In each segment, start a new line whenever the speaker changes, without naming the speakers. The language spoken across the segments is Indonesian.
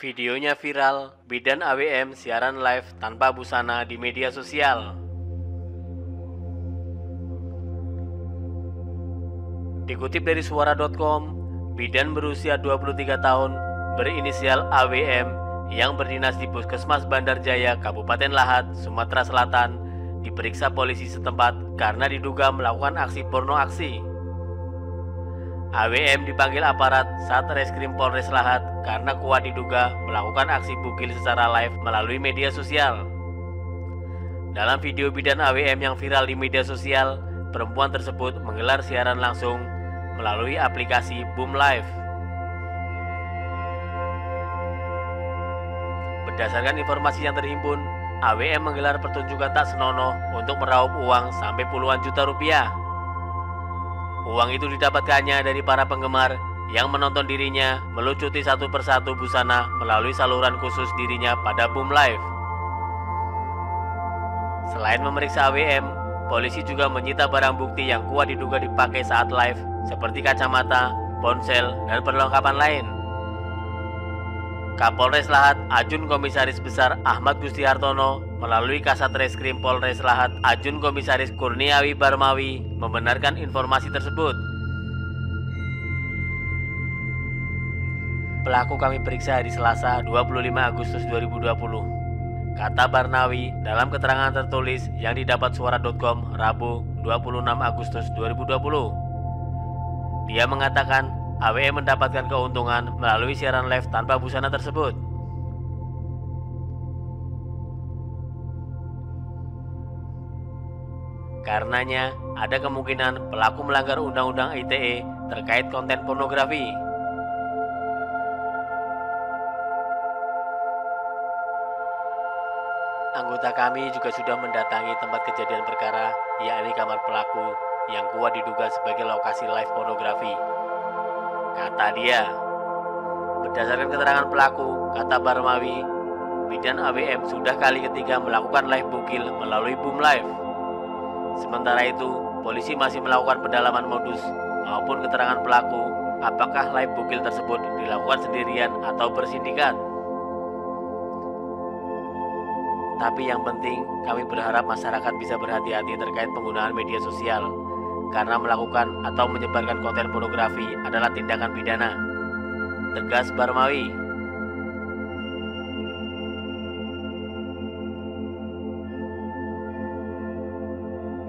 Videonya viral, bidan AWM siaran live tanpa busana di media sosial. Dikutip dari suara.com, bidan berusia 23 tahun berinisial AWM yang berdinas di Puskesmas Bandar Jaya, Kabupaten Lahat, Sumatera Selatan, diperiksa polisi setempat karena diduga melakukan aksi porno aksi. AWM dipanggil aparat Satreskrim Polres Lahat karena kuat diduga melakukan aksi bugil secara live melalui media sosial. Dalam video bidan AWM yang viral di media sosial, perempuan tersebut menggelar siaran langsung melalui aplikasi Boom Live. Berdasarkan informasi yang terhimpun, AWM menggelar pertunjukan tak senonoh untuk meraup uang sampai puluhan juta rupiah. Uang itu didapatkannya dari para penggemar yang menonton dirinya melucuti satu persatu busana melalui saluran khusus dirinya pada Boom Live. Selain memeriksa AWM, polisi juga menyita barang bukti yang kuat diduga dipakai saat live seperti kacamata, ponsel, dan perlengkapan lain. Kapolres Lahat Ajun Komisaris Besar Ahmad Gusti Hartono melalui Kasat Reskrim Polres Lahat Ajun Komisaris Kurniawi Barmawi membenarkan informasi tersebut. Pelaku kami periksa hari Selasa 25 Agustus 2020. Kata Barnawi dalam keterangan tertulis yang didapat suara.com Rabu 26 Agustus 2020. Dia mengatakan AWM mendapatkan keuntungan melalui siaran live tanpa busana tersebut. Karenanya, ada kemungkinan pelaku melanggar Undang-Undang ITE terkait konten pornografi. Anggota kami juga sudah mendatangi tempat kejadian perkara, yakni kamar pelaku yang kuat diduga sebagai lokasi live pornografi. Kata dia, berdasarkan keterangan pelaku, kata Barmawi, bidan AWM sudah kali ketiga melakukan live bugil melalui Boom Live. Sementara itu, polisi masih melakukan pendalaman modus maupun keterangan pelaku apakah live bugil tersebut dilakukan sendirian atau bersindikat. Tapi yang penting, kami berharap masyarakat bisa berhati-hati terkait penggunaan media sosial, karena melakukan atau menyebarkan konten pornografi adalah tindakan pidana, tegas Barmawi.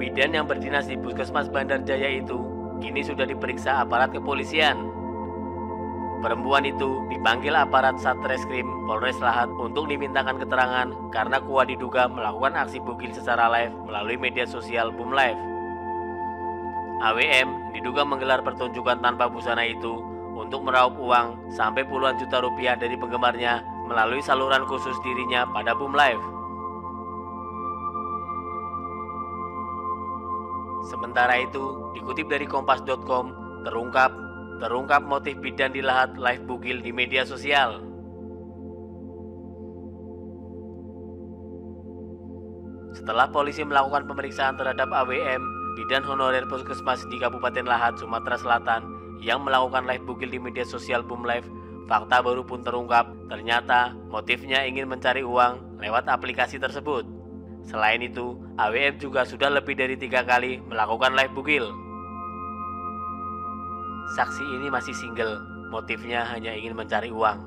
Bidan yang berdinas di Puskesmas Bandar Jaya itu kini sudah diperiksa aparat kepolisian. Perempuan itu dipanggil aparat Satreskrim Polres Lahat untuk dimintakan keterangan karena kuat diduga melakukan aksi bugil secara live melalui media sosial Boom Live. AWM diduga menggelar pertunjukan tanpa busana itu untuk meraup uang sampai puluhan juta rupiah dari penggemarnya melalui saluran khusus dirinya pada Boom Live. Sementara itu, dikutip dari kompas.com, terungkap motif bidan di Lahat live bugil di media sosial. Setelah polisi melakukan pemeriksaan terhadap AWM, bidan honorer Puskesmas di Kabupaten Lahat, Sumatera Selatan yang melakukan live bugil di media sosial Boom Live, fakta baru pun terungkap. Ternyata motifnya ingin mencari uang lewat aplikasi tersebut. Selain itu, AWM juga sudah lebih dari 3 kali melakukan live bugil. Saksi ini masih single, motifnya hanya ingin mencari uang,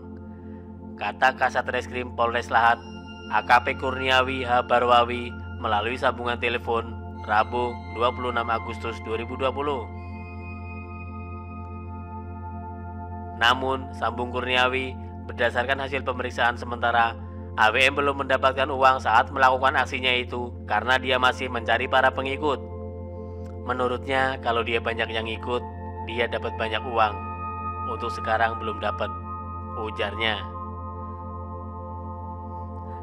kata Kasat Reskrim Polres Lahat AKP Kurniawi H. Barmawi melalui sambungan telepon Rabu 26 Agustus 2020. Namun, sambung Kurniawi, berdasarkan hasil pemeriksaan sementara, AWM belum mendapatkan uang saat melakukan aksinya itu karena dia masih mencari para pengikut. Menurutnya, kalau dia banyak yang ikut, dia dapat banyak uang. Untuk sekarang belum dapat, ujarnya.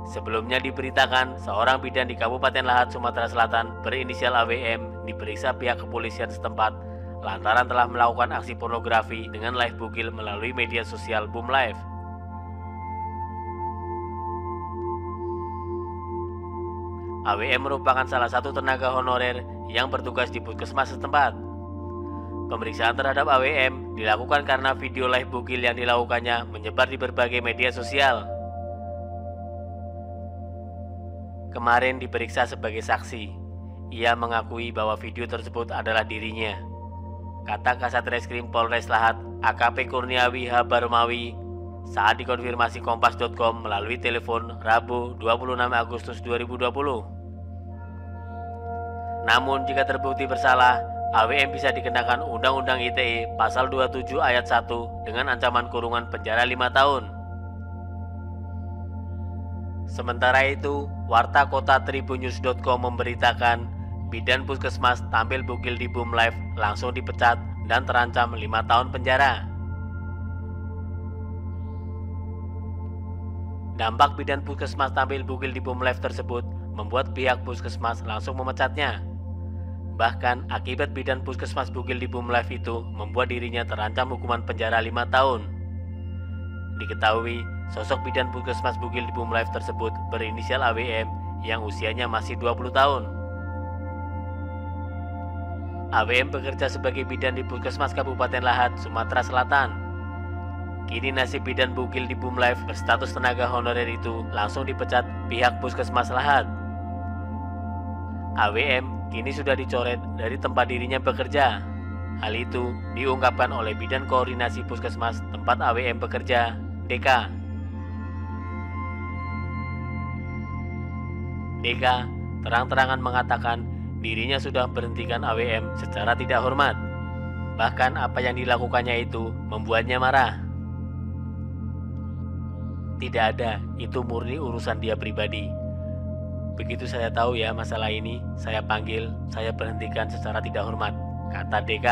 Sebelumnya diberitakan seorang bidan di Kabupaten Lahat, Sumatera Selatan berinisial AWM diperiksa pihak kepolisian setempat lantaran telah melakukan aksi pornografi dengan live bugil melalui media sosial Boom Live. AWM merupakan salah satu tenaga honorer yang bertugas di puskesmas setempat. Pemeriksaan terhadap AWM dilakukan karena video live bugil yang dilakukannya menyebar di berbagai media sosial. Kemarin diperiksa sebagai saksi. Ia mengakui bahwa video tersebut adalah dirinya. Kata Kasat Reskrim Polres Lahat AKP Kurniawi Habarumawi saat dikonfirmasi Kompas.com melalui telepon Rabu 26 Agustus 2020. Namun jika terbukti bersalah, AWM bisa dikenakan Undang-Undang ITE Pasal 27 Ayat 1 dengan ancaman kurungan penjara 5 tahun. Sementara itu, Warta Kota Tribunnews.com memberitakan bidan puskesmas tampil bugil di Boom Live langsung dipecat dan terancam 5 tahun penjara. Dampak bidan puskesmas tampil bugil di Boom Live tersebut membuat pihak puskesmas langsung memecatnya. Bahkan akibat bidan puskesmas bugil di Boom Live itu membuat dirinya terancam hukuman penjara 5 tahun. Diketahui, sosok bidan puskesmas bugil di Boom Live tersebut berinisial AWM yang usianya masih 20 tahun. AWM bekerja sebagai bidan di Puskesmas Kabupaten Lahat, Sumatera Selatan. Kini nasib bidan bugil di Boom Live berstatus tenaga honorer itu langsung dipecat pihak Puskesmas Lahat. AWM kini sudah dicoret dari tempat dirinya bekerja. Hal itu diungkapkan oleh Bidan Koordinasi Puskesmas tempat AWM bekerja, DK. DK terang-terangan mengatakan dirinya sudah berhentikan AWM secara tidak hormat. Bahkan apa yang dilakukannya itu membuatnya marah. Tidak ada, itu murni urusan dia pribadi. Begitu saya tahu ya masalah ini, saya panggil, saya berhentikan secara tidak hormat, kata DK.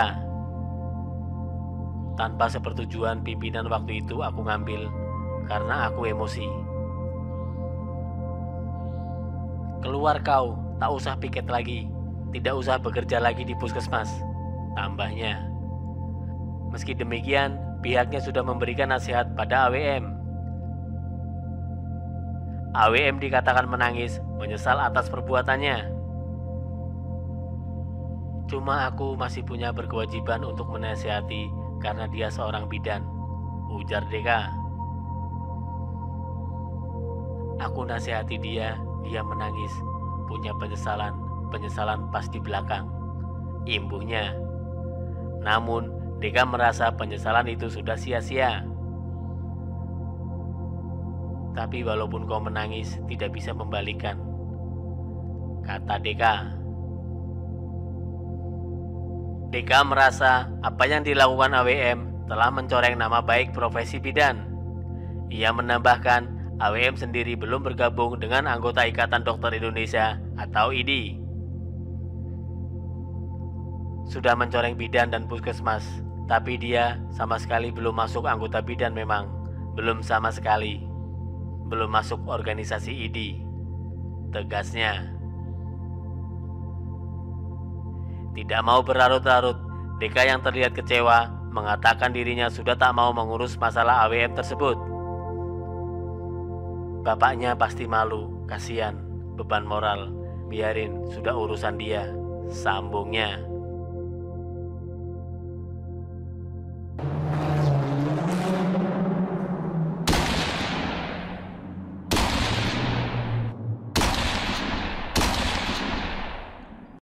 Tanpa sepersetujuan pimpinan waktu itu aku ngambil, karena aku emosi. Keluar kau, tak usah piket lagi, tidak usah bekerja lagi di puskesmas, tambahnya. Meski demikian, pihaknya sudah memberikan nasihat pada AWM. AWM dikatakan menangis, menyesal atas perbuatannya. Cuma aku masih punya berkewajiban untuk menasihati karena dia seorang bidan, ujar DK. Aku nasihati dia menangis, punya penyesalan pas di belakang, imbuhnya. Namun, DK merasa penyesalan itu sudah sia-sia. Tapi walaupun kau menangis, tidak bisa membalikan, kata DK. DK merasa apa yang dilakukan AWM telah mencoreng nama baik profesi bidan. Ia menambahkan, AWM sendiri belum bergabung dengan anggota Ikatan Dokter Indonesia atau IDI. Sudah mencoreng bidan dan puskesmas, tapi dia sama sekali belum masuk anggota bidan memang, belum sama sekali. Belum masuk organisasi IDI, tegasnya. Tidak mau berlarut-larut, DK yang terlihat kecewa mengatakan dirinya sudah tak mau mengurus masalah AWM tersebut. Bapaknya pasti malu, kasihan, beban moral, biarin, sudah urusan dia, sambungnya.